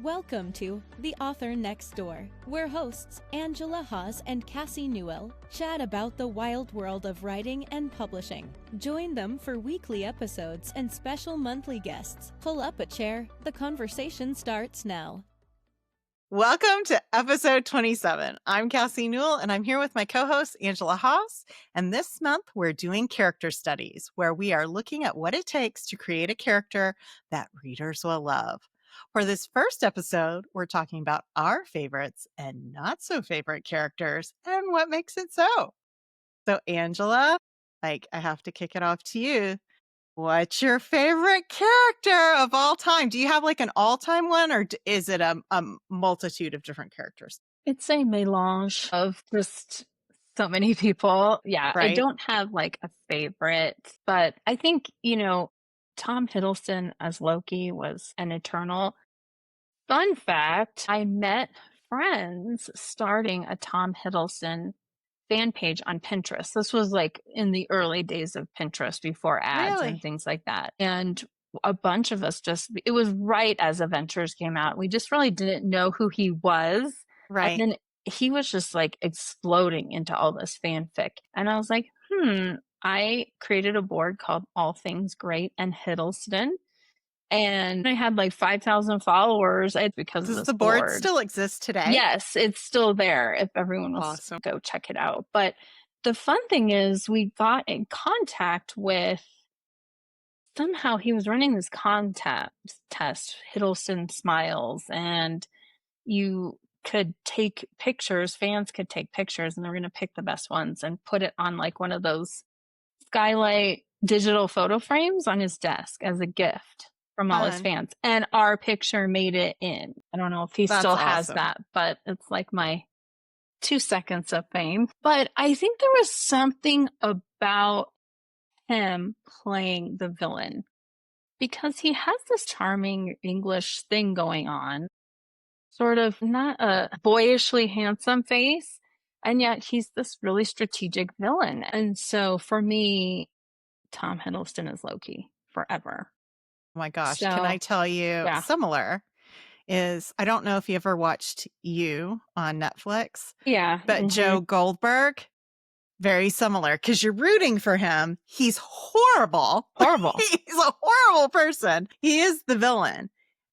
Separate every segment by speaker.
Speaker 1: Welcome to The Author Next Door, where hosts Angela Haas and Cassie Newell chat about the wild world of writing and publishing. Join them for weekly episodes and special monthly guests. Pull up a chair. The conversation starts now.
Speaker 2: Welcome to episode 27. I'm Cassie Newell, and I'm here with my co-host, Angela Haas. And this month, we're doing character studies, where we are looking at what it takes to create a character that readers will love. For this first episode, we're talking about our favorites and not so favorite characters and what makes it so. So, Angela, I have to kick it off to you. What's your favorite character of all time? Do you have like an all-time one, or is it a multitude of different characters?
Speaker 3: It's a melange of just so many people. Yeah, I
Speaker 2: Right.
Speaker 3: don't have like a favorite, but I think, Tom Hiddleston as Loki was an eternal. Fun fact, I met friends starting a Tom Hiddleston fan page on Pinterest. This was like in the early days of Pinterest before ads
Speaker 2: Really?
Speaker 3: and things like that. And a bunch of us it was right as Avengers came out. We just really didn't know who he was.
Speaker 2: Right.
Speaker 3: And then he was just like exploding into all this fanfic. And I was like, I created a board called All Things Great and Hiddleston. And I had like 5,000 followers because of
Speaker 2: Does
Speaker 3: this
Speaker 2: the board still exist today?
Speaker 3: Yes, it's still there if everyone wants to go check it out. But the fun thing is we got in contact with, somehow he was running this contest test, Hiddleston Smiles, and you could take pictures, fans could take pictures, and they're going to pick the best ones and put it on like one of those skylight digital photo frames on his desk as a gift from all his fans. And our picture made it in. I don't know if he still has that, but it's like my 2 seconds of fame. But I think there was something about him playing the villain because he has this charming English thing going on, sort of not a boyishly handsome face, and yet he's this really strategic villain. And so for me, Tom Hiddleston is Loki forever.
Speaker 2: Oh my gosh. Can I tell you similar is, I don't know if you ever watched You on Netflix.
Speaker 3: Yeah.
Speaker 2: But Joe Goldberg, very similar because you're rooting for him. He's horrible.
Speaker 3: Horrible.
Speaker 2: He's a horrible person. He is the villain.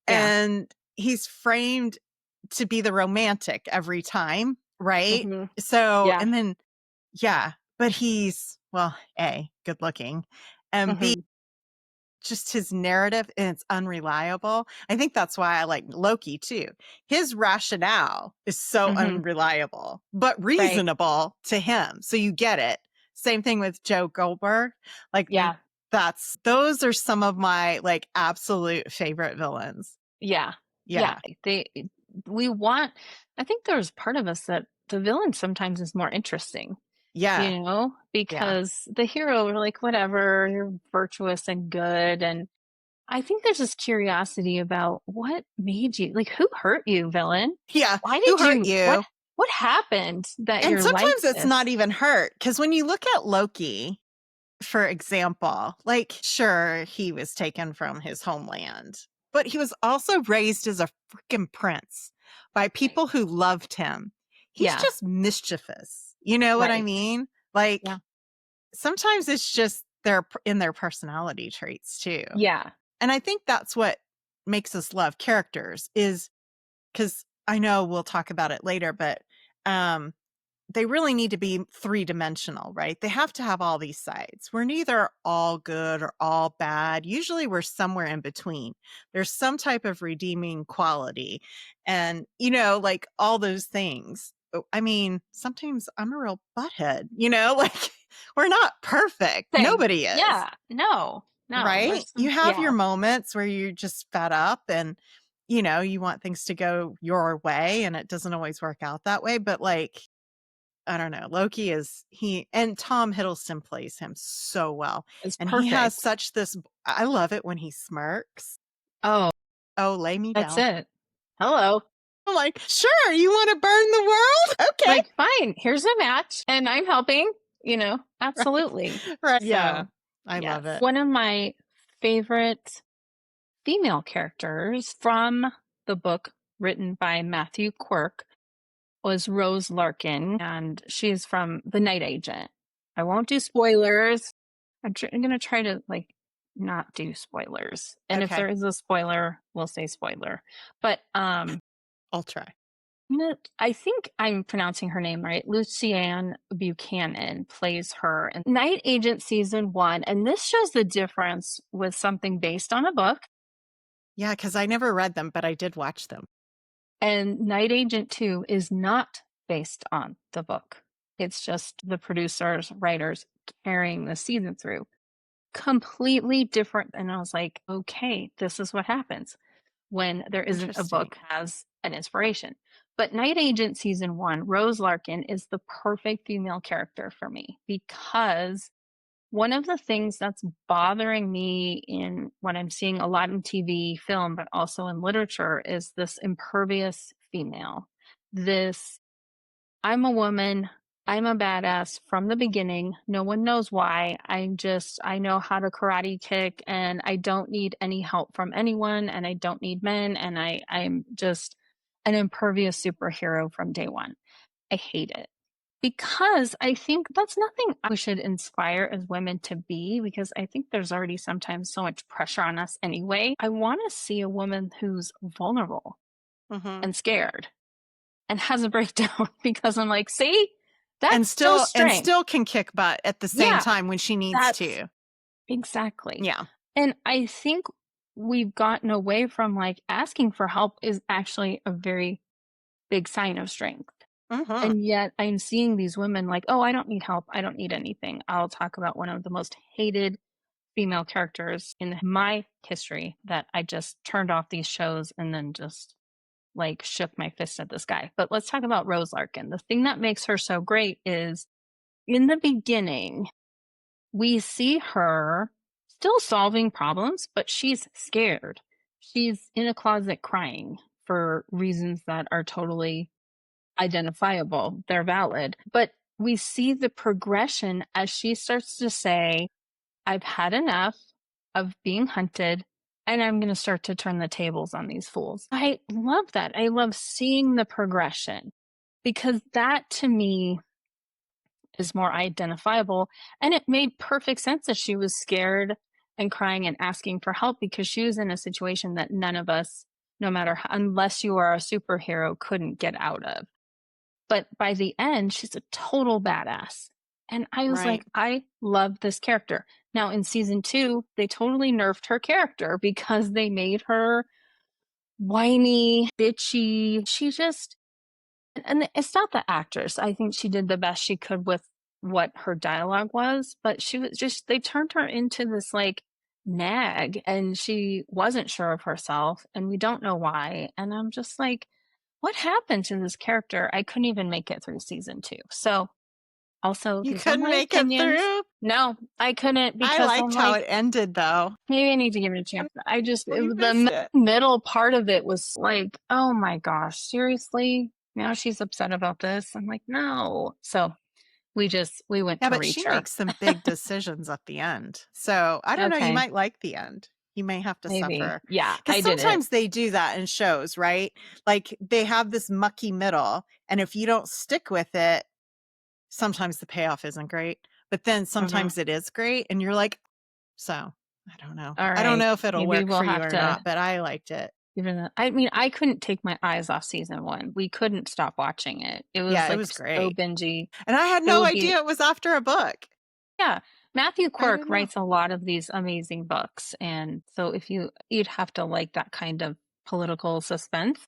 Speaker 3: Yeah.
Speaker 2: And he's framed to be the romantic every time. Right. So, and then, but he's, well, A, good looking, and B, just his narrative, and it's unreliable. I think that's why I like Loki too. His rationale is so unreliable, but reasonable to him. So you get it. Same thing with Joe Goldberg. Like, those are some of my like absolute favorite villains.
Speaker 3: Yeah. I think there's part of us that the villain sometimes is more interesting.
Speaker 2: Yeah.
Speaker 3: Because the hero, we're like, whatever, you're virtuous and good. And I think there's this curiosity about what made you, like, who hurt you, villain?
Speaker 2: Yeah.
Speaker 3: Why did
Speaker 2: who hurt you?
Speaker 3: What happened that you're like
Speaker 2: sometimes it's
Speaker 3: this?
Speaker 2: not even hurt. Because when you look at Loki, for example, like, sure, he was taken from his homeland, but he was also raised as a freaking prince by people who loved him. He's just mischievous. You know what I mean? Like, sometimes it's just they're in their personality traits too.
Speaker 3: Yeah.
Speaker 2: And I think that's what makes us love characters, is because I know we'll talk about it later, but they really need to be three-dimensional, right? They have to have all these sides. We're neither all good or all bad. Usually we're somewhere in between. There's some type of redeeming quality and, like all those things. I mean, sometimes I'm a real butthead, like we're not perfect.
Speaker 3: Same.
Speaker 2: Nobody is.
Speaker 3: Yeah. No.
Speaker 2: Right? You have your moments where you're just fed up and, you want things to go your way and it doesn't always work out that way. But like, I don't know, Loki and Tom Hiddleston plays him so well.
Speaker 3: It's
Speaker 2: and
Speaker 3: perfect.
Speaker 2: He has such this, I love it when he smirks.
Speaker 3: Oh,
Speaker 2: lay me down.
Speaker 3: That's it. Hello.
Speaker 2: I'm like, sure, you want to burn the world? Okay.
Speaker 3: Like, fine, here's a match and I'm helping, absolutely.
Speaker 2: Right. Yeah. I love it.
Speaker 3: One of my favorite female characters from the book written by Matthew Quirk, was Rose Larkin, and she's from The Night Agent. I won't do spoilers. I'm going to try to not do spoilers. And if
Speaker 2: Okay.
Speaker 3: there is a spoiler, we'll say spoiler. But
Speaker 2: I'll try.
Speaker 3: I think I'm pronouncing her name right. Lucianne Buchanan plays her in Night Agent Season 1. And this shows the difference with something based on a book.
Speaker 2: Yeah, because I never read them, but I did watch them.
Speaker 3: And Night Agent 2 is not based on the book. It's just the producers, writers carrying the season through. Completely different. And I was like, okay, this is what happens when there isn't a book as an inspiration. But Night Agent Season 1, Rose Larkin, is the perfect female character for me, because one of the things that's bothering me in what I'm seeing a lot in TV, film, but also in literature is this impervious female. I'm a woman, I'm a badass from the beginning. No one knows why. I know how to karate kick, and I don't need any help from anyone, and I don't need men, and I'm just an impervious superhero from day one. I hate it, because I think that's nothing we should inspire as women to be, because I think there's already sometimes so much pressure on us anyway. I want to see a woman who's vulnerable and scared and has a breakdown, because I'm like, see, that's still
Speaker 2: can kick butt at the same time when she needs to.
Speaker 3: Exactly.
Speaker 2: Yeah.
Speaker 3: And I think we've gotten away from asking for help is actually a very big sign of strength. And yet I'm seeing these women oh, I don't need help. I don't need anything. I'll talk about one of the most hated female characters in my history that I just turned off these shows and then just shook my fist at this guy. But let's talk about Rose Larkin. The thing that makes her so great is in the beginning, we see her still solving problems, but she's scared. She's in a closet crying for reasons that are totally identifiable. They're valid. But we see the progression as she starts to say, I've had enough of being hunted, and I'm going to start to turn the tables on these fools. I love that. I love seeing the progression, because that to me is more identifiable. And it made perfect sense that she was scared and crying and asking for help, because she was in a situation that none of us, no matter unless you are a superhero, couldn't get out of. But by the end, she's a total badass. And I was like, I love this character. Now in season 2, they totally nerfed her character because they made her whiny, bitchy. She just, and it's not the actress. I think she did the best she could with what her dialogue was, but she was just, they turned her into this nag, and she wasn't sure of herself, and we don't know why. And I'm just like, what happened to this character? I couldn't even make it through season 2. So also,
Speaker 2: you couldn't make it through?
Speaker 3: No, I couldn't, because
Speaker 2: I liked how it ended, though.
Speaker 3: Maybe I need to give it a chance. The middle part of it was like, oh my gosh, seriously? Now she's upset about this? I'm like, no. So we went to
Speaker 2: but
Speaker 3: reach
Speaker 2: she
Speaker 3: her.
Speaker 2: makes some big decisions at the end. So I don't know. You might like the end. You may have to suffer.
Speaker 3: Yeah,
Speaker 2: because sometimes they do that in shows, right? They have this mucky middle, and if you don't stick with it, sometimes the payoff isn't great, but then sometimes it is great, and you're like, so I don't know. I don't know if it'll work for you or not, but I liked it.
Speaker 3: I mean, I couldn't take my eyes off season 1. We couldn't stop watching it. It was
Speaker 2: it was great.
Speaker 3: So bingey.
Speaker 2: And I had no idea it was after a book.
Speaker 3: Yeah. Matthew Quirk writes a lot of these amazing books. And so you'd have to like that kind of political suspense.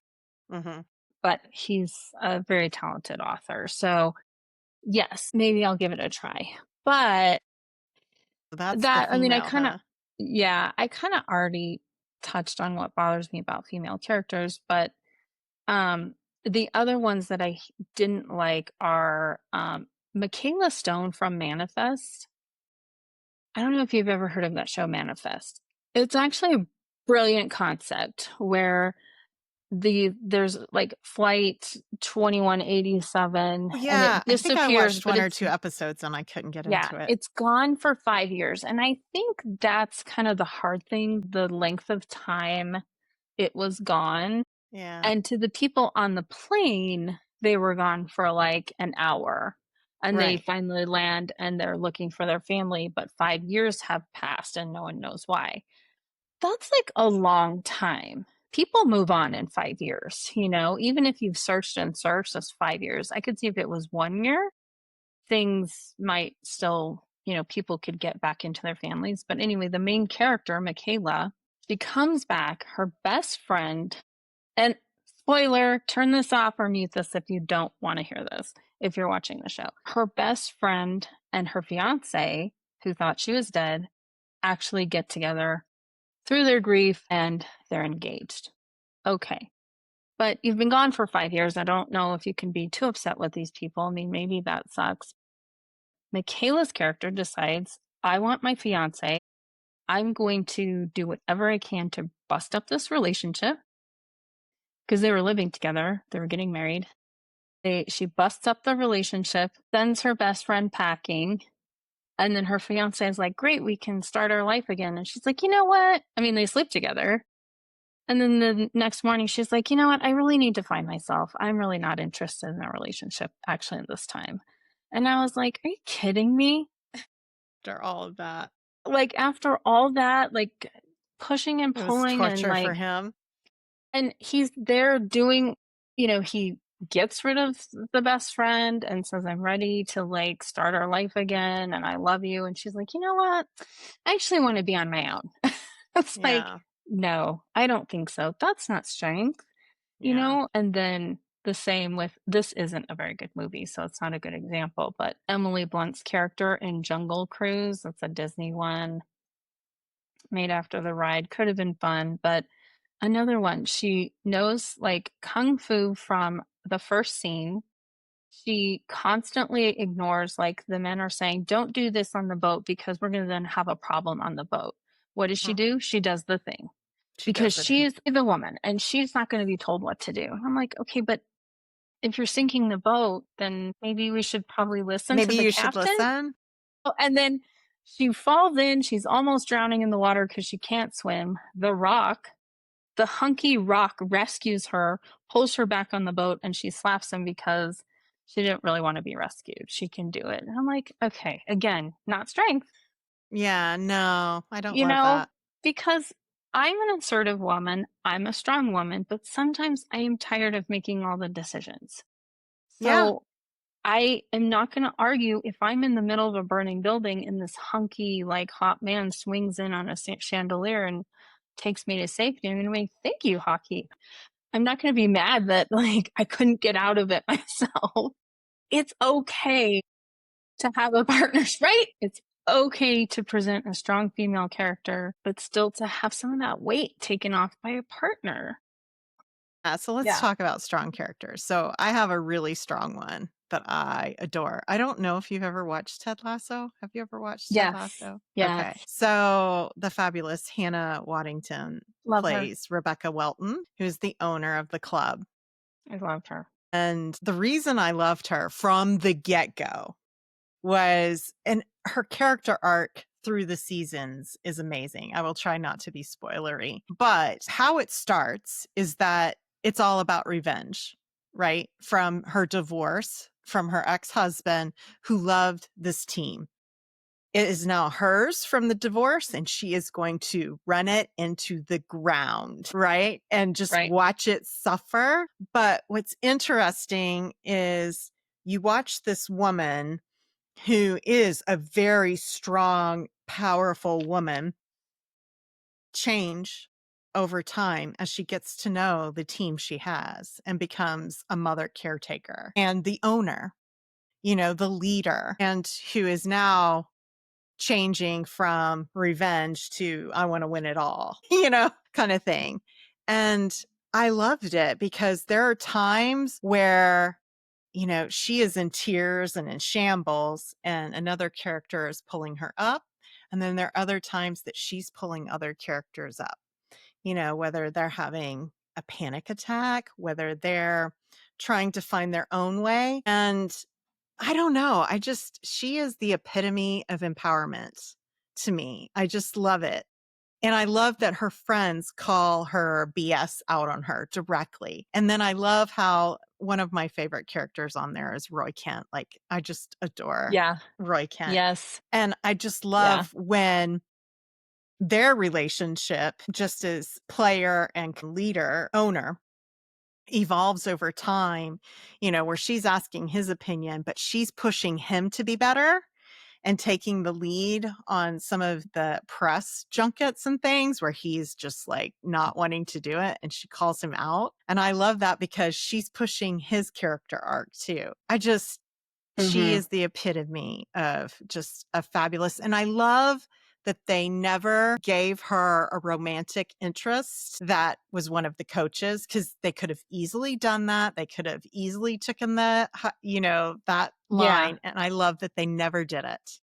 Speaker 3: But he's a very talented author. So yes, maybe I'll give it a try. But I mean, I kind of already touched on what bothers me about female characters, but the other ones that I didn't like are Michaela Stone from Manifest. I don't know if you've ever heard of that show, Manifest. It's actually a brilliant concept where there's flight 2187.
Speaker 2: Yeah,
Speaker 3: and it disappears,
Speaker 2: I think I watched 1 or 2 episodes and I couldn't get into it.
Speaker 3: It's gone for 5 years. And I think that's kind of the hard thing, the length of time it was gone.
Speaker 2: Yeah.
Speaker 3: And to the people on the plane, they were gone for like an hour. And they
Speaker 2: Right.
Speaker 3: finally land and they're looking for their family, but 5 years have passed and no one knows why. That's like a long time. People move on in 5 years, even if you've searched and searched, that's 5 years. I could see if it was 1 year, things might still, people could get back into their families. But anyway, the main character, Michaela, she comes back, her best friend, and spoiler, turn this off or mute this if you don't want to hear this, if you're watching the show. Her best friend and her fiance, who thought she was dead, actually get together through their grief and they're engaged. Okay. But you've been gone for 5 years. I don't know if you can be too upset with these people. I mean, maybe that sucks. Michaela's character decides, I want my fiance. I'm going to do whatever I can to bust up this relationship because they were living together. They were getting married. She busts up the relationship, sends her best friend packing. And then her fiance is like, great, we can start our life again. And she's like, you know what? I mean, they sleep together. And then the next morning, she's like, you know what? I really need to find myself. I'm really not interested in a relationship actually at this time. And I was like, are you kidding me?
Speaker 2: After all of that.
Speaker 3: Like, after all that, like pushing and
Speaker 2: It was
Speaker 3: pulling and
Speaker 2: torture for
Speaker 3: like,
Speaker 2: him.
Speaker 3: and he's there doing, he gets rid of the best friend and says, I'm ready to like start our life again. And I love you. And she's like, you know what? I actually want to be on my own. It's like,
Speaker 2: Yeah.
Speaker 3: no, I don't think so. That's not strength,
Speaker 2: Yeah.
Speaker 3: And then the same with, this isn't a very good movie, so it's not a good example, but Emily Blunt's character in Jungle Cruise, that's a Disney one made after the ride, could have been fun, but another one, she knows like kung fu from the first scene. She constantly ignores, like, the men are saying, don't do this on the boat because we're going to then have a problem on the boat. What does she do? She does the thing
Speaker 2: She
Speaker 3: because
Speaker 2: does it.
Speaker 3: she is the woman and she's not going to be told what to do. I'm like, okay, but if you're sinking the boat, then maybe we should probably listen to
Speaker 2: Maybe
Speaker 3: the
Speaker 2: you should
Speaker 3: captain.
Speaker 2: listen.
Speaker 3: Oh, and then she falls in, she's almost drowning in the water because she can't swim. The hunky rock rescues her, pulls her back on the boat, and she slaps him because she didn't really want to be rescued. She can do it. And I'm like, okay, again, not strength,
Speaker 2: Yeah, no, I don't love that.
Speaker 3: because I'm an assertive woman. I'm a strong woman, but sometimes I am tired of making all the decisions.
Speaker 2: Yeah.
Speaker 3: So I am not going to argue if I'm in the middle of a burning building and this hunky, like, hot man swings in on a chandelier and takes me to safety. I'm going to be, thank you, hockey. I'm not going to be mad that, like, I couldn't get out of it myself. It's okay to have a partner, right? It's okay to present a strong female character, but still to have some of that weight taken off by a partner.
Speaker 2: So let's talk about strong characters. So I have a really strong one that I adore. I don't know if you've ever watched Ted Lasso. Have you ever watched Ted Lasso?
Speaker 3: Yes.
Speaker 2: Okay. So the fabulous Hannah Waddington
Speaker 3: Love
Speaker 2: plays Rebecca Welton, who's the owner of the club.
Speaker 3: her. I love her.
Speaker 2: And the reason I loved her from the get-go was, and her character arc through the seasons is amazing. I will try not to be spoilery, but how it starts is that it's all about revenge, right? From her divorce from her ex-husband who loved this team. It is now hers from the divorce, and she is going to run it into the ground, right? And just watch it suffer. But what's interesting is you watch this woman who is a very strong, powerful woman change over time as she gets to know the team she has and becomes a mother caretaker and the owner, the leader, and who is now changing from revenge to I want to win it all, kind of thing. And I loved it because there are times where she is in tears and in shambles, and another character is pulling her up. And then there are other times that she's pulling other characters up, whether they're having a panic attack, whether they're trying to find their own way. And I don't know. She is the epitome of empowerment to me. I just love it. And I love that her friends call her BS out on her directly. And then I love how one of my favorite characters on there is Roy Kent. Like, I just adore Roy Kent.
Speaker 3: Yes.
Speaker 2: And I just love when their relationship, just as player and leader, owner, evolves over time, where she's asking his opinion, but she's pushing him to be better and taking the lead on some of the press junkets and things where he's just like not wanting to do it. And she calls him out. And I love that because she's pushing his character arc too. She is the epitome of just a fabulous. And I love that they never gave her a romantic interest that was one of the coaches, because they could have easily done that. They could have easily taken that line. And I love that they never did it.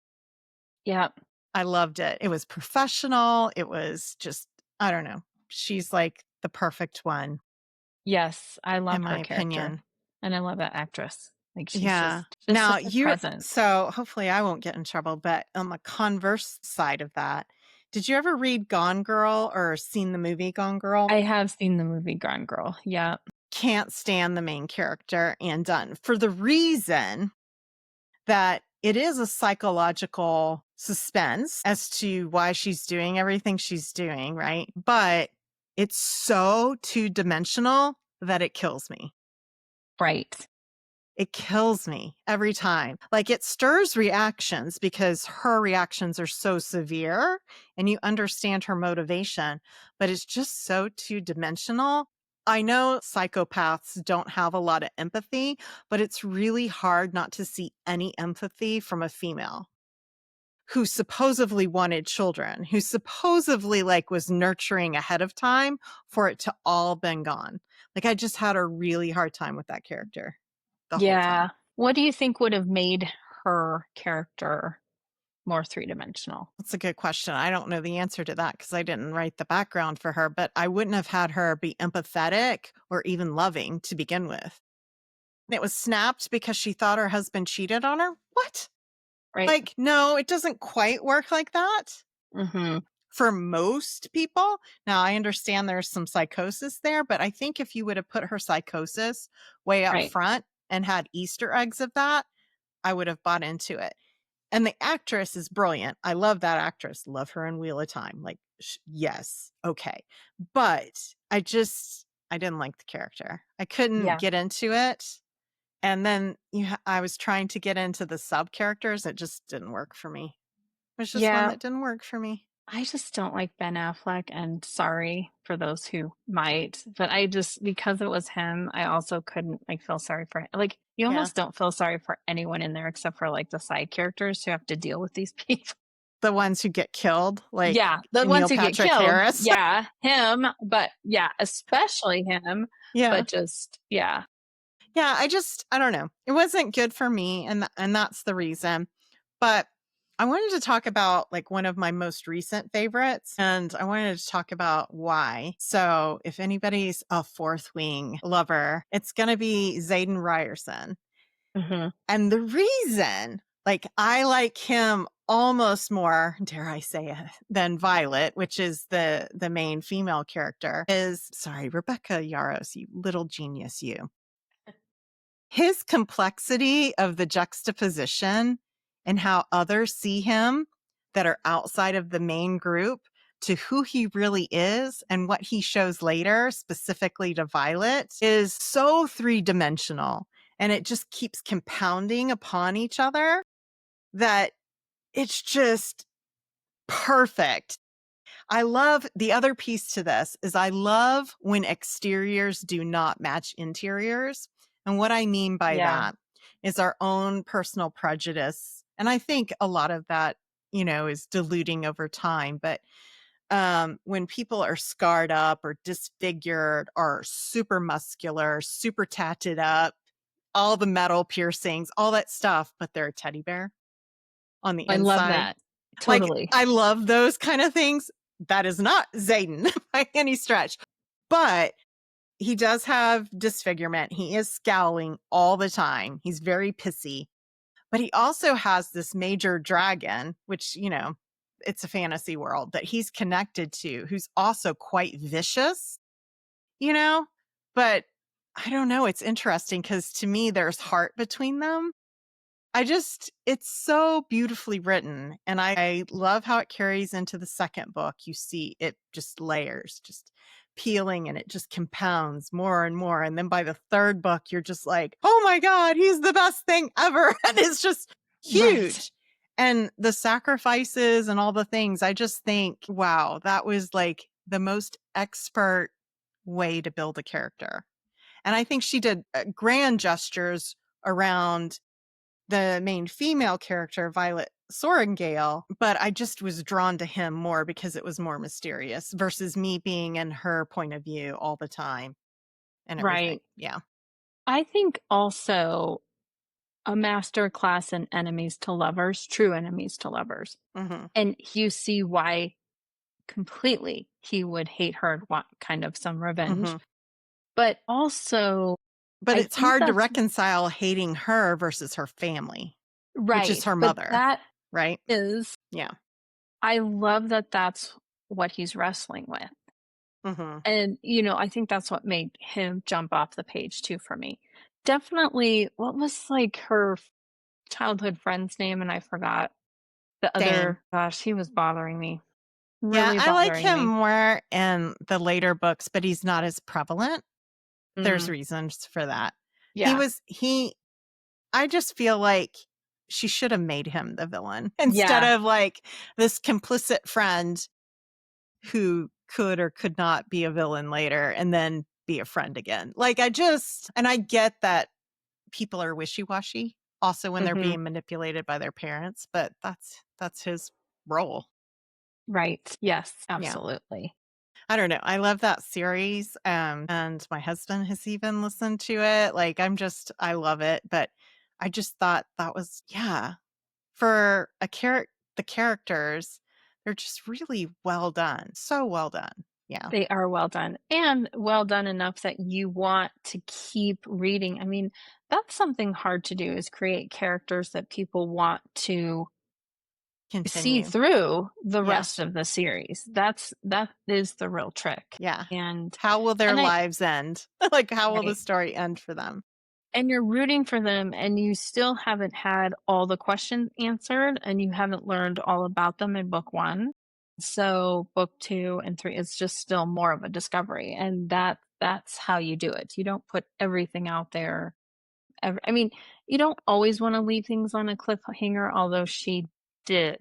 Speaker 3: Yeah.
Speaker 2: I loved it. It was professional. It was just, I don't know. She's like the perfect one.
Speaker 3: Yes. I love
Speaker 2: in my
Speaker 3: her character.
Speaker 2: opinion.
Speaker 3: And I love that actress. Like, she's just
Speaker 2: now
Speaker 3: such a presence.
Speaker 2: So hopefully I won't get in trouble, but on the converse side of that, did you ever read Gone Girl or seen the movie Gone Girl?
Speaker 3: I have seen the movie Gone Girl. Yeah.
Speaker 2: Can't stand the main character, Ann Dunn, for the reason that it is a psychological suspense as to why she's doing everything she's doing, right? But it's so two-dimensional that it kills me.
Speaker 3: Right.
Speaker 2: It kills me every time. Like, it stirs reactions because her reactions are so severe and you understand her motivation, but it's just so two-dimensional. I know psychopaths don't have a lot of empathy, but it's really hard not to see any empathy from a female who supposedly wanted children, who supposedly was nurturing ahead of time for it to all been gone. Like, I just had a really hard time with that character. Whole time.
Speaker 3: What do you think would have made her character more three-dimensional?
Speaker 2: That's a good question. I don't know the answer to that because I didn't write the background for her, but I wouldn't have had her be empathetic or even loving to begin with. It was snapped because she thought her husband cheated on her. What?
Speaker 3: Right.
Speaker 2: No, it doesn't quite work like that.
Speaker 3: Mm-hmm.
Speaker 2: For most people. Now, I understand there's some psychosis there, but I think if you would have put her psychosis way up front and had Easter eggs of that, I would have bought into it. And the actress is brilliant. I love that actress. Love her in Wheel of Time. Yes. Okay. But I didn't like the character. I couldn't get into it. And then I was trying to get into the sub characters. It just didn't work for me. It was just one that didn't work for me.
Speaker 3: I just don't like Ben Affleck, and sorry for those who might, but because it was him, I also couldn't feel sorry for him. You almost don't feel sorry for anyone in there except for the side characters who have to deal with these people.
Speaker 2: The ones who get killed,
Speaker 3: the ones who get killed. Harris. Yeah, him, but especially him.
Speaker 2: Yeah.
Speaker 3: But just,
Speaker 2: Yeah, I don't know. It wasn't good for me, and that's the reason. But I wanted to talk about one of my most recent favorites, and I wanted to talk about why. So if anybody's a Fourth Wing lover, it's going to be Zayden Ryerson.
Speaker 3: Mm-hmm.
Speaker 2: And the reason, I like him almost more, dare I say it, than Violet, which is the main female character, is, Rebecca Yarros, you little genius, you. His complexity of the juxtaposition and how others see him that are outside of the main group to who he really is and what he shows later, specifically to Violet, is so three-dimensional. And it just keeps compounding upon each other that it's just perfect. I love the other piece to this is I love when exteriors do not match interiors. And what I mean by that is our own personal prejudice. And I think a lot of that, is diluting over time. But when people are scarred up or disfigured or super muscular, super tatted up, all the metal piercings, all that stuff, but they're a teddy bear on the inside.
Speaker 3: I love that. Totally.
Speaker 2: I love those kind of things. That is not Zayden by any stretch. But he does have disfigurement. He is scowling all the time. He's very pissy. But he also has this major dragon, which, it's a fantasy world that he's connected to, who's also quite vicious, you know? But I don't know. It's interesting because to me, there's heart between them. It's so beautifully written. And I love how it carries into the second book. You see it just layers, just peeling, and it just compounds more and more. And then by the third book, you're just like, oh my God, he's the best thing ever. And it's just huge.
Speaker 3: Right.
Speaker 2: And the sacrifices and all the things, I just think, wow, that was like the most expert way to build a character. And I think she did grand gestures around the main female character, Violet Sorengale, but I just was drawn to him more because it was more mysterious versus me being in her point of view all the time and everything.
Speaker 3: Right.
Speaker 2: Yeah.
Speaker 3: I think also a master class in enemies to lovers, true enemies to lovers.
Speaker 2: Mm-hmm.
Speaker 3: And you see why completely he would hate her and want kind of some revenge.
Speaker 2: Mm-hmm.
Speaker 3: But also,
Speaker 2: But
Speaker 3: I
Speaker 2: it's
Speaker 3: think
Speaker 2: hard to
Speaker 3: that's
Speaker 2: reconcile hating her versus her family, which is
Speaker 3: right.
Speaker 2: her
Speaker 3: But
Speaker 2: mother,
Speaker 3: that
Speaker 2: right?
Speaker 3: is,
Speaker 2: Yeah.
Speaker 3: I love that that's what he's wrestling with.
Speaker 2: Mm-hmm.
Speaker 3: And, I think that's what made him jump off the page too for me. Definitely, what was like her childhood friend's name? And I forgot the
Speaker 2: Dane.
Speaker 3: other, gosh, he was bothering me.
Speaker 2: Yeah,
Speaker 3: Really
Speaker 2: I like
Speaker 3: bothering
Speaker 2: him
Speaker 3: me.
Speaker 2: more in the later books, but he's not as prevalent. There's reasons for that.
Speaker 3: Yeah.
Speaker 2: I just feel like she should have made him the villain instead of like this complicit friend who could or could not be a villain later and then be a friend again. Like and I get that people are wishy-washy also when they're being manipulated by their parents, but that's his role.
Speaker 3: Right. Yes,
Speaker 2: Yeah.
Speaker 3: absolutely.
Speaker 2: I don't know. I love that series. And my husband has even listened to it. Like I love it. But I just thought that was, for the characters, they're just really well done. So well done. Yeah.
Speaker 3: They are well done and well done enough that you want to keep reading. I mean, that's something hard to do is create characters that people want to see
Speaker 2: Continue.
Speaker 3: through the
Speaker 2: Yeah.
Speaker 3: rest of the series. That is the real trick.
Speaker 2: Yeah.
Speaker 3: And
Speaker 2: How will their lives end? Like, how will the
Speaker 3: Right.
Speaker 2: story end for them?
Speaker 3: And you're rooting for them and you still haven't had all the questions answered and you haven't learned all about them in book 1. So book 2 and 3 is just still more of a discovery. And that's how you do it. You don't put everything out there. I mean, you don't always want to leave things on a cliffhanger, although she did.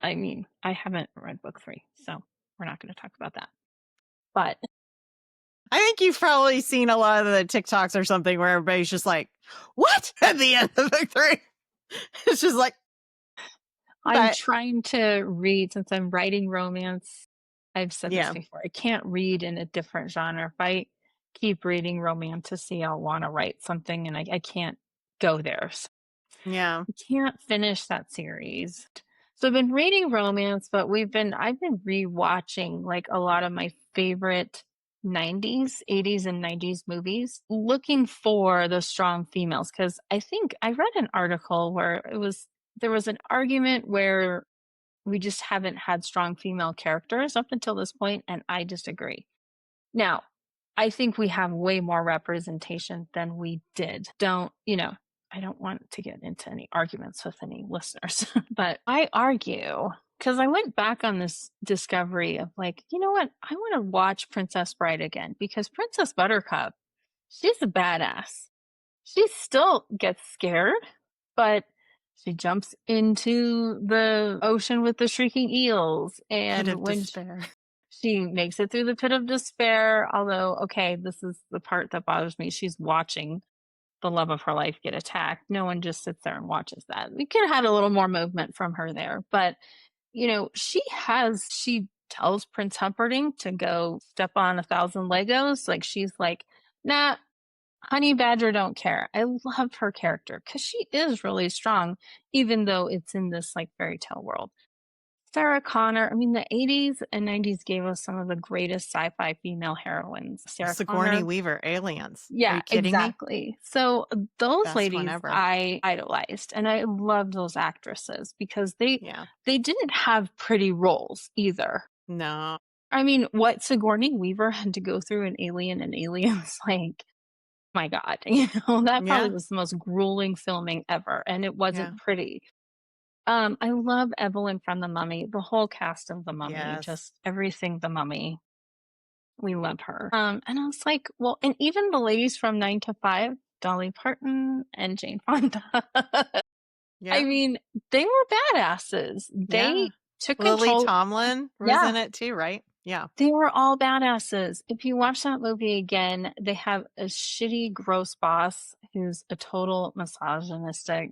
Speaker 3: I mean, I haven't read book 3, so we're not going to talk about that. But
Speaker 2: I think you've probably seen a lot of the TikToks or something where everybody's just like, what? At the end of book 3. It's just like,
Speaker 3: I'm trying to read, since I'm writing romance. I've said this before. I can't read in a different genre. If I keep reading romantasy, I'll want to write something, and I can't go there. So
Speaker 2: yeah.
Speaker 3: I can't finish that series. So I've been reading romance, but I've been rewatching like a lot of my favorite 90s, 80s, and 90s movies, looking for the strong females. Because I think I read an article where there was an argument where we just haven't had strong female characters up until this point, and I disagree. Now, I think we have way more representation than we did. I don't want to get into any arguments with any listeners, but I argue because I went back on this discovery of like, you know what? I want to watch Princess Bride again because Princess Buttercup, she's a badass. She still gets scared, but she jumps into the ocean with the shrieking eels. And
Speaker 2: Pit of
Speaker 3: when
Speaker 2: despair.
Speaker 3: she makes it through the pit of despair, although, okay, this is the part that bothers me. She's watching the love of her life get attacked. No one just sits there and watches that. We could have had a little more movement from her there. But, she tells Prince Humperdinck to go step on 1,000 Legos. Like, she's like, nah, Honey Badger don't care. I love her character because she is really strong, even though it's in this like fairy tale world. Sarah Connor. I mean, the 80s and 90s gave us some of the greatest sci-fi female heroines. Sarah
Speaker 2: Sigourney
Speaker 3: Connor.
Speaker 2: Weaver, Aliens. Are
Speaker 3: Yeah,
Speaker 2: you kidding me?
Speaker 3: exactly. So those
Speaker 2: Best one
Speaker 3: ladies
Speaker 2: ever.
Speaker 3: I idolized, and I loved those actresses because
Speaker 2: Yeah.
Speaker 3: they didn't have pretty roles either.
Speaker 2: No.
Speaker 3: I mean, what Sigourney Weaver had to go through in Alien and Aliens, like, my God, that probably
Speaker 2: Yeah.
Speaker 3: was the most grueling filming ever, and it
Speaker 2: Yeah.
Speaker 3: wasn't pretty. I love Evelyn from The Mummy, the whole cast of The Mummy,
Speaker 2: Yes.
Speaker 3: just everything The Mummy. We love her. And I was like, well, and even the ladies from 9 to 5, Dolly Parton and Jane Fonda.
Speaker 2: Yeah.
Speaker 3: I mean, they were badasses.
Speaker 2: Yeah.
Speaker 3: They took
Speaker 2: Lily
Speaker 3: control.
Speaker 2: Tomlin was
Speaker 3: Yeah.
Speaker 2: in it too, right? Yeah.
Speaker 3: They were all badasses. If you watch that movie again, they have a shitty, gross boss who's a total misogynistic,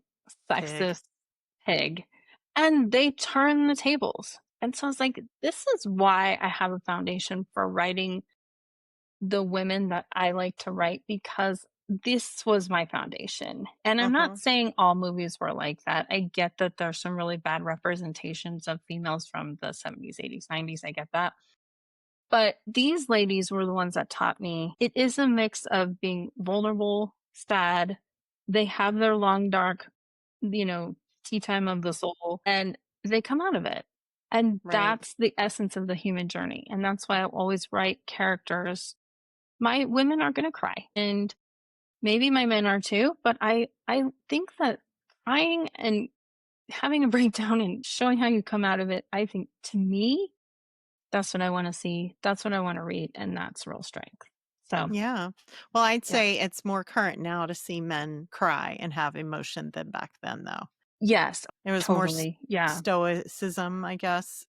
Speaker 3: sexist pig. And they turn the tables. And so I was like, this is why I have a foundation for writing the women that I like to write, because this was my foundation. And I'm not saying all movies were like that. I get that there's some really bad representations of females from the 70s, 80s, 90s. I get that. But these ladies were the ones that taught me it is a mix of being vulnerable, sad. They have their long, dark, tea time of the soul, and they come out of it. And
Speaker 2: Right.
Speaker 3: that's the essence of the human journey. And that's why I always write characters. My women are going to cry, and maybe my men are too. But I think that crying and having a breakdown and showing how you come out of it, I think, to me, that's what I want to see. That's what I want to read. And that's real strength. So,
Speaker 2: Yeah. Well, I'd say it's more current now to see men cry and have emotion than back then, though.
Speaker 3: yes,
Speaker 2: It was
Speaker 3: totally.
Speaker 2: more stoicism, I guess,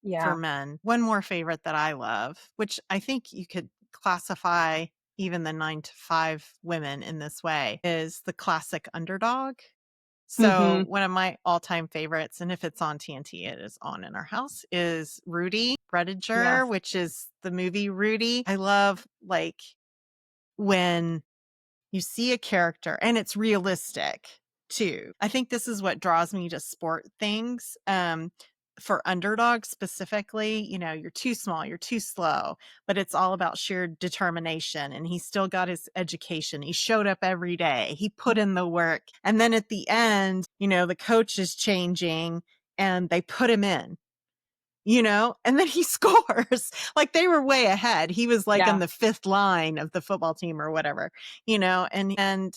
Speaker 2: for men. One more favorite that I love, which I think you could classify even the 9 to 5 women in this way, is the classic underdog. So one of my all-time favorites, and if it's on TNT, it is on in our house, is Rudy Rediger, which is the movie Rudy. I love when you see a character and it's realistic too. I think this is what draws me to sport things. For underdogs specifically, you're too small, you're too slow, but it's all about sheer determination. And he still got his education. He showed up every day. He put in the work. And then at the end, the coach is changing and they put him in, and then he scores. Like they were way ahead. He was in the 5th line of the football team or whatever, and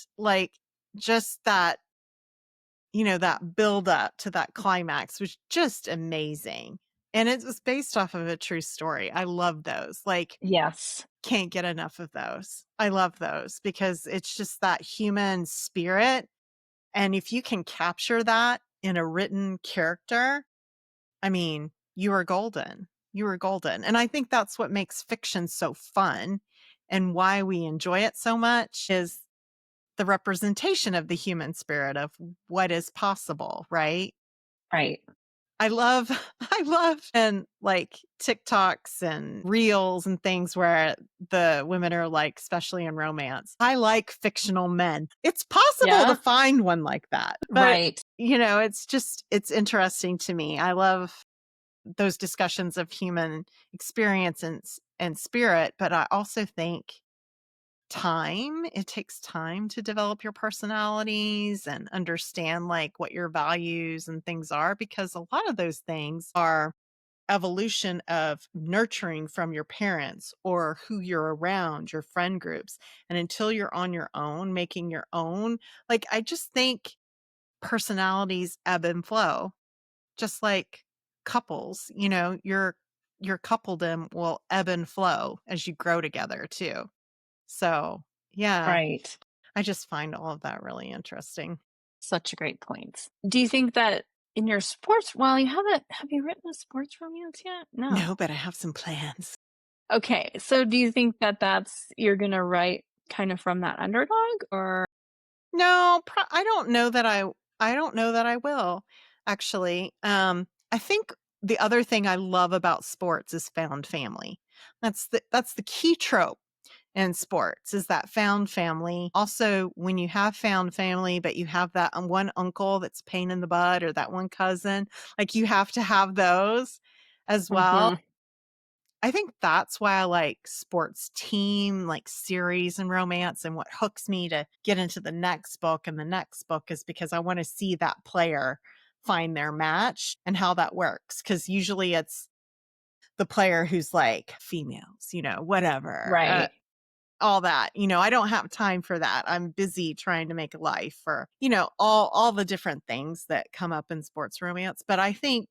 Speaker 2: just that, that build up to that climax was just amazing. And it was based off of a true story. I love those.
Speaker 3: Yes.
Speaker 2: Can't get enough of those. I love those because it's just that human spirit. And if you can capture that in a written character, I mean, you are golden. You are golden. And I think that's what makes fiction so fun and why we enjoy it so much is the representation of the human spirit of what is possible, right?
Speaker 3: Right.
Speaker 2: I love and TikToks and reels and things where the women are especially in romance. I like fictional men. It's possible to find one like that. But,
Speaker 3: right.
Speaker 2: It's interesting to me. I love those discussions of human experience and spirit, but I also think it takes time to develop your personalities and understand what your values and things are, because a lot of those things are evolution of nurturing from your parents or who you're around, your friend groups. And until you're on your own, making your own, I just think personalities ebb and flow, just like couples, your coupledom will ebb and flow as you grow together too. So, yeah.
Speaker 3: Right.
Speaker 2: I just find all of that really interesting.
Speaker 3: Such a great point. Do you think that in your sports, have you written a sports romance yet?
Speaker 2: No, but I have some plans.
Speaker 3: Okay. So do you think that you're going to write kind of from that underdog or?
Speaker 2: No, I don't know that I don't know that I will actually. I think the other thing I love about sports is found family. That's the key trope in sports is that found family. Also, when you have found family, but you have that one uncle that's a pain in the butt or that one cousin, like you have to have those as well.
Speaker 3: Mhm.
Speaker 2: I think that's why I like sports team, like series and romance. And what hooks me to get into the next book and the next book is because I want to see that player find their match and how that works. Because usually it's the player who's like females, whatever,
Speaker 3: Right.
Speaker 2: all that. I don't have time for that. I'm busy trying to make a life for, all the different things that come up in sports romance. But I think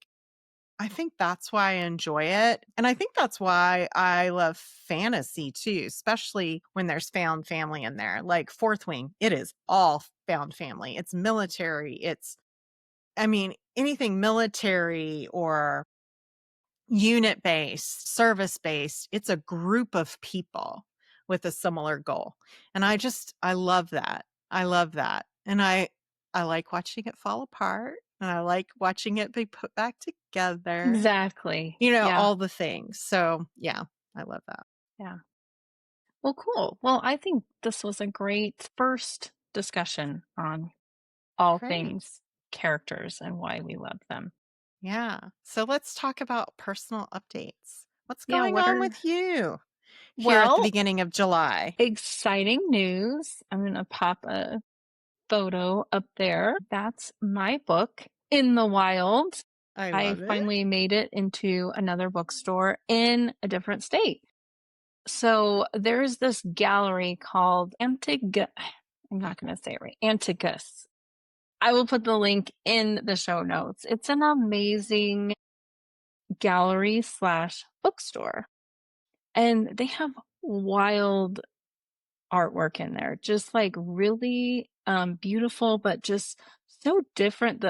Speaker 2: that's why I enjoy it. And I think that's why I love fantasy too, especially when there's found family in there. Like Fourth Wing, it is all found family. It's military. Anything military or unit based, service based, it's a group of people with a similar goal. And I love that. I love that. And I like watching it fall apart and I like watching it be put back together.
Speaker 3: Exactly. Yeah.
Speaker 2: All the things. So, yeah, I love that.
Speaker 3: Yeah. Well, cool. Well, I think this was a great first discussion on all
Speaker 2: Great.
Speaker 3: things characters and why we love them.
Speaker 2: Yeah. So let's talk about personal updates. What's
Speaker 3: Yeah,
Speaker 2: going
Speaker 3: what
Speaker 2: on
Speaker 3: are
Speaker 2: with you here at the
Speaker 3: Well,
Speaker 2: beginning of July?
Speaker 3: exciting news. I'm going to pop a photo up there. That's my book, In the Wild.
Speaker 2: I
Speaker 3: I
Speaker 2: love it.
Speaker 3: finally made it into another bookstore in a different state. So there's this gallery called I'm not going to say it right. Antagonists. I will put the link in the show notes. It's an amazing gallery / bookstore. And they have wild artwork in there, just like really beautiful, but just so different.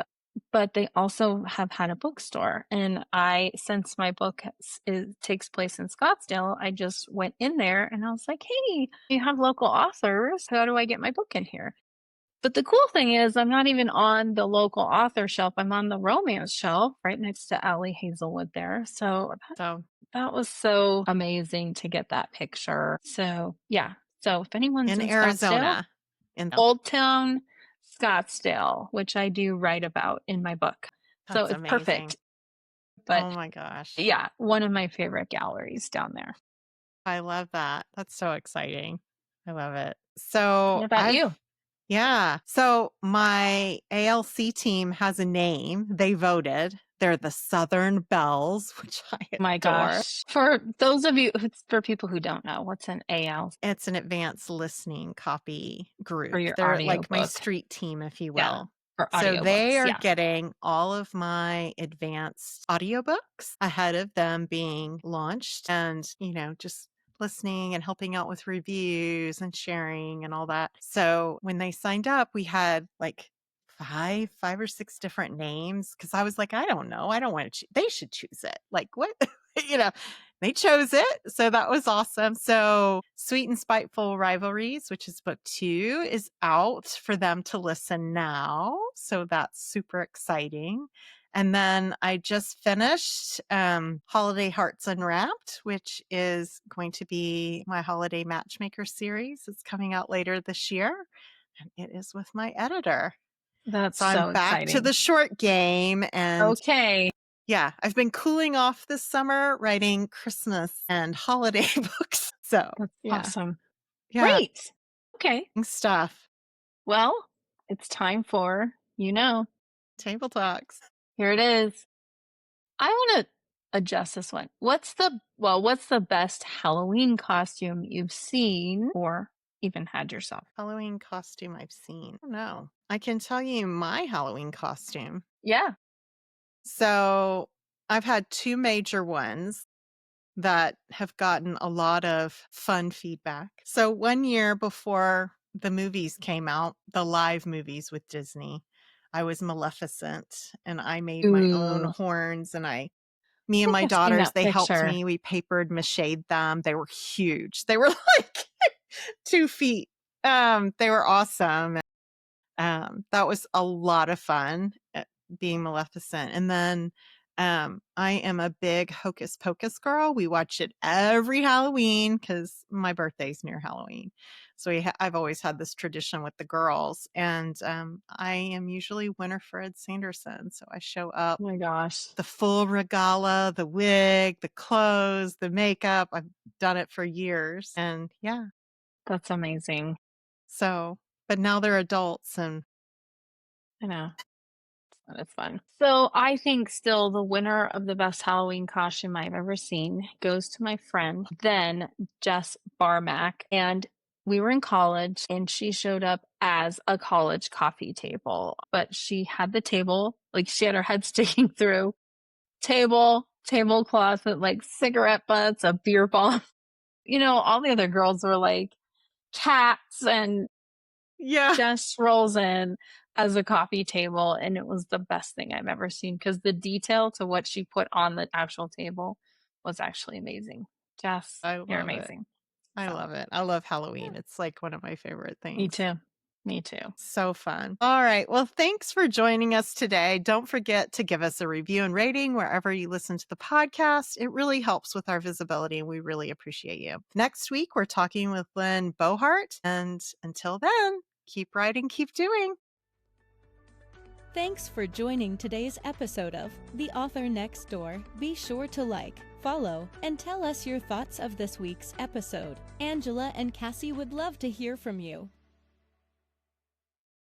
Speaker 3: But they also have had a bookstore. And since my book takes place in Scottsdale, I just went in there and I was like, hey, you have local authors. How do I get my book in here? But the cool thing is, I'm not even on the local author shelf. I'm on the romance shelf right next to Allie Hazelwood there. So that was so amazing to get that picture. So, yeah. So, if anyone's in
Speaker 2: Arizona,
Speaker 3: in Old Town, Scottsdale, which I do write about in my book. So,
Speaker 2: that's
Speaker 3: it's
Speaker 2: amazing.
Speaker 3: perfect. But
Speaker 2: oh my gosh.
Speaker 3: Yeah, one of my favorite galleries down there.
Speaker 2: I love that. That's so exciting. I love it. So,
Speaker 3: What about you?
Speaker 2: Yeah. So my ALC team has a name. They voted. They're the Southern Bells, which I adore.
Speaker 3: My gosh. For people who don't know, what's an AL?
Speaker 2: It's an advanced listening copy group.
Speaker 3: For your
Speaker 2: They're like my
Speaker 3: audiobook.
Speaker 2: street team, if you
Speaker 3: Yeah,
Speaker 2: will.
Speaker 3: for
Speaker 2: So they
Speaker 3: audiobooks,
Speaker 2: are
Speaker 3: yeah.
Speaker 2: getting all of my advanced audiobooks ahead of them being launched and, just listening and helping out with reviews and sharing and all that. So when they signed up, we had like five or six different names because I was like, I don't know. I don't want to. They should choose it. Like what? They chose it. So that was awesome. So Sweet and Spiteful Rivalries, which is book 2, is out for them to listen now. So that's super exciting. And then I just finished Holiday Hearts Unwrapped, which is going to be my holiday matchmaker series. It's coming out later this year. And it is with my editor.
Speaker 3: That's
Speaker 2: so I'm back
Speaker 3: exciting.
Speaker 2: to the short game. And
Speaker 3: okay.
Speaker 2: Yeah, I've been cooling off this summer writing Christmas and holiday books. So
Speaker 3: That's awesome.
Speaker 2: Yeah.
Speaker 3: Great. Okay.
Speaker 2: Stuff.
Speaker 3: Well, it's time for,
Speaker 2: Table Talks.
Speaker 3: Here it is. I want to adjust this one. What's the best Halloween costume you've seen or even had yourself?
Speaker 2: Halloween costume I've seen. No, I can tell you my Halloween costume.
Speaker 3: Yeah.
Speaker 2: So I've had 2 major ones that have gotten a lot of fun feedback. So one year before the movies came out, the live movies with Disney, I was Maleficent and I made my own horns and me and my daughters, they helped me. We papered mache'd them. They were huge. They were like 2 feet. They were awesome. That was a lot of fun being Maleficent. And then I am a big Hocus Pocus girl. We watch it every Halloween because my birthday's near Halloween. So I've always had this tradition with the girls. And I am usually Winifred Sanderson. So I show up.
Speaker 3: Oh my gosh.
Speaker 2: The full regala, the wig, the clothes, the makeup. I've done it for years. And yeah.
Speaker 3: That's amazing.
Speaker 2: So, but now they're adults and
Speaker 3: I know. It's fun. So I think still the winner of the best Halloween costume I've ever seen goes to my friend, then Jess Barmack. And we were in college and she showed up as a college coffee table, but she had the table, like she had her head sticking through tablecloth with like cigarette butts, a beer bong. All the other girls were like cats, and Jess rolls in as a coffee table, and it was the best thing I've ever seen because the detail to what she put on the actual table was actually amazing. Jess, you're amazing.
Speaker 2: I love it. I love Halloween. It's like one of my favorite things.
Speaker 3: Me too.
Speaker 2: So fun. All right. Well, thanks for joining us today. Don't forget to give us a review and rating wherever you listen to the podcast. It really helps with our visibility, and we really appreciate you. Next week, we're talking with Lynn Bohart. And until then, keep writing, keep doing.
Speaker 1: Thanks for joining today's episode of The Author Next Door. Be sure to like, follow, and tell us your thoughts of this week's episode. Angela and Cassie would love to hear from you.